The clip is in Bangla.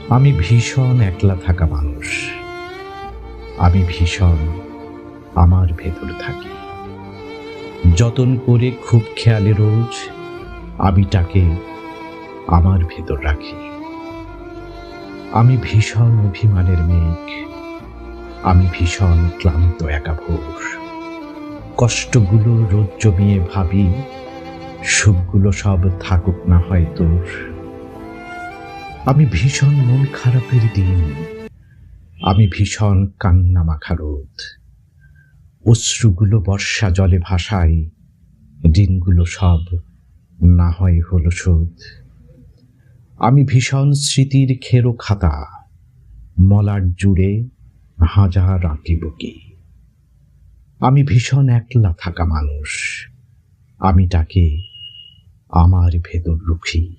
আমি ভীষণ একলা থাকা মানুষ। আমি ভীষণ আমার ভেতর থাকি। যতন করে খুব খেয়ালে রোজ আমি তাকে আমার ভেতর রাখি। আমি ভীষণ অভিমানের মেঘ। আমি ভীষণ ক্লান্ত একা ভোর। কষ্টগুলো রোদ জমিয়ে ভাবি, সুখগুলো সব থাকুক না হয় তোর। আমি ভীষণ মন খারাপের দিন। আমি ভীষণ কান্না মাখা রোদ। অশ্রুগুলো বর্ষা জলে ভাসাই, দিনগুলো সব না হয় হলো শোধ। আমি ভীষণ স্মৃতির খেরো খাতা, মলাট জুড়ে হাজার আঁকিবুকি। আমি ভীষণ একলা থাকা মানুষ। আমি তাকে আমার ভেতর রুখি।